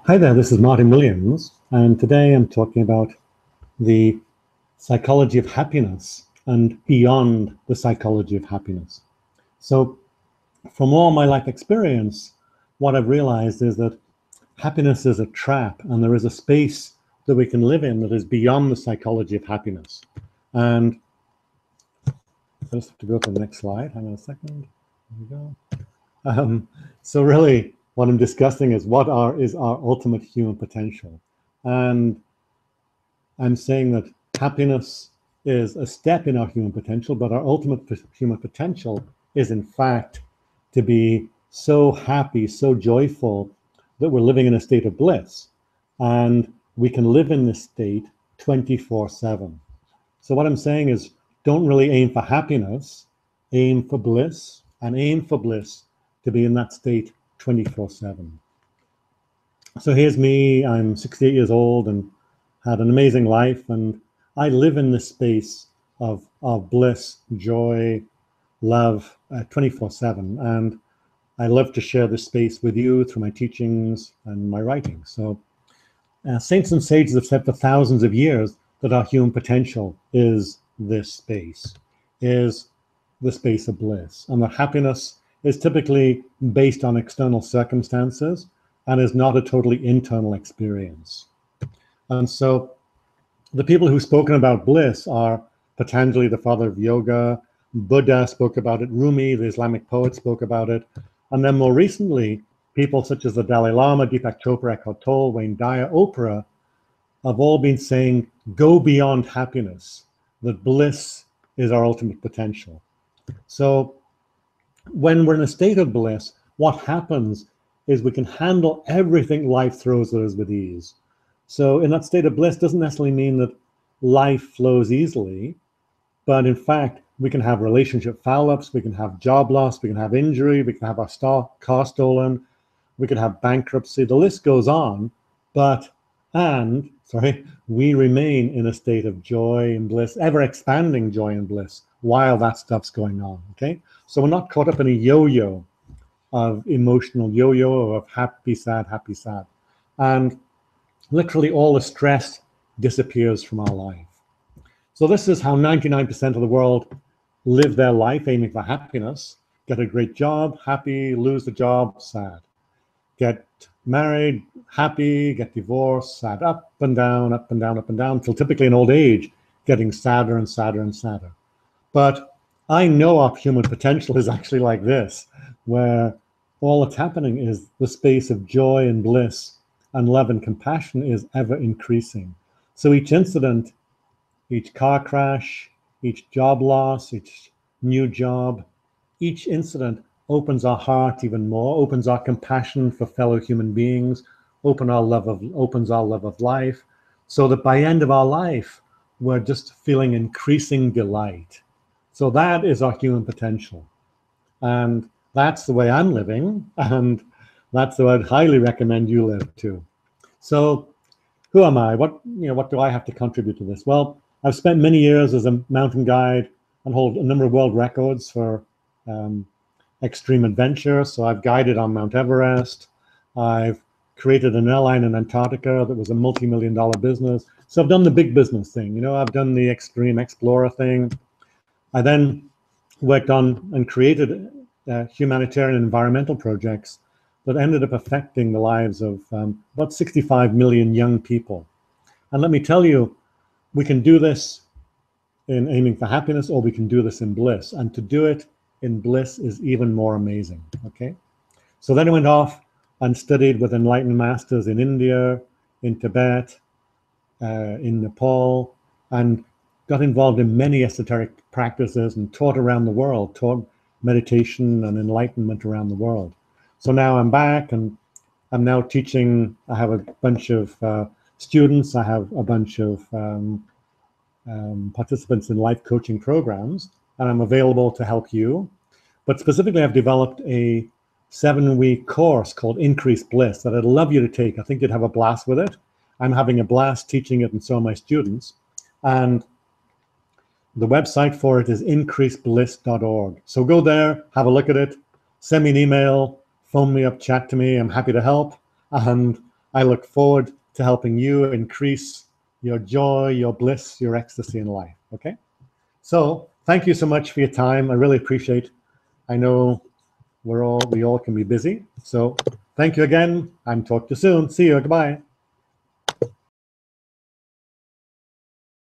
Hi there, this is Martin Williams, and today I'm talking about the psychology of happiness and beyond the psychology of happiness. So, from all my life experience, what I've realized is that happiness is a trap, and there is a space that we can live in that is beyond the psychology of happiness. And I just have to go to the next slide. Hang on a second. There we go. So really, what I'm discussing is is our ultimate human potential, and I'm saying that happiness is a step in our human potential, but our ultimate human potential is, in fact, to be so happy, so joyful that we're living in a state of bliss, and we can live in this state 24/7. So what I'm saying is, don't really aim for happiness, aim for bliss, and aim for bliss to be in that state 24/7. So here's me, I'm 68 years old and had an amazing life, and I live in this space of bliss, joy, love 24/7. And I love to share this space with you through my teachings and my writing. So saints and sages have said for thousands of years that our human potential is this space, is the space of bliss. And that happiness is typically based on external circumstances and is not a totally internal experience. And so the people who've spoken about bliss are Patanjali, the father of yoga, Buddha spoke about it, Rumi, the Islamic poet, spoke about it. And then more recently, people such as the Dalai Lama, Deepak Chopra, Eckhart Tolle, Wayne Dyer, Oprah, have all been saying, go beyond happiness, that bliss is our ultimate potential. So when we're in a state of bliss, what happens is we can handle everything life throws at us with ease. So in that state of bliss doesn't necessarily mean that life flows easily, but in fact, we can have relationship foul-ups, we can have job loss, we can have injury, we can have our car stolen, we can have bankruptcy, the list goes on, we remain in a state of joy and bliss, ever expanding joy and bliss while that stuff's going on, okay? So we're not caught up in a yo-yo of emotional yo-yo of happy, sad, happy, sad. And literally all the stress disappears from our life. So this is how 99% of the world live their life aiming for happiness. Get a great job, happy, lose the job, sad. Get married, happy, get divorced, sad, up and down, up and down, up and down, until typically in old age, getting sadder and sadder and sadder. But I know our human potential is actually like this, where all that's happening is the space of joy and bliss and love and compassion is ever increasing. So each incident, each car crash, each job loss, each new job, each incident opens our heart even more, opens our compassion for fellow human beings, opens our love of life, so that by the end of our life, we're just feeling increasing delight. So that is our human potential. And that's the way I'm living, and that's the way I'd highly recommend you live too. So who am I? What do I have to contribute to this? Well, I've spent many years as a mountain guide and hold a number of world records for extreme adventure. So I've guided on Mount Everest. I've created an airline in Antarctica that was a multi-million-dollar business. So I've done the big business thing. I've done the extreme explorer thing. I then worked on and created humanitarian and environmental projects that ended up affecting the lives of about 65 million young people. And let me tell you, we can do this in aiming for happiness, or we can do this in bliss. And to do it in bliss is even more amazing, okay? So then I went off and studied with enlightened masters in India, in Tibet, in Nepal, and got involved in many esoteric practices and taught around the world, taught meditation and enlightenment around the world. So now I'm back and I'm now teaching. I have a bunch of students. I have a bunch of participants in life coaching programs, and I'm available to help you. But specifically, I've developed a 7-week course called Increased Bliss that I'd love you to take. I think you'd have a blast with it. I'm having a blast teaching it, and so are my students. And the website for it is increasedbliss.org. So go there, have a look at it, send me an email, phone me up, chat to me. I'm happy to help. And I look forward to helping you increase your joy, your bliss, your ecstasy in life. Okay? So thank you so much for your time. I really appreciate. I know we all can be busy. So thank you again. I'm talk to you soon. See you. Goodbye.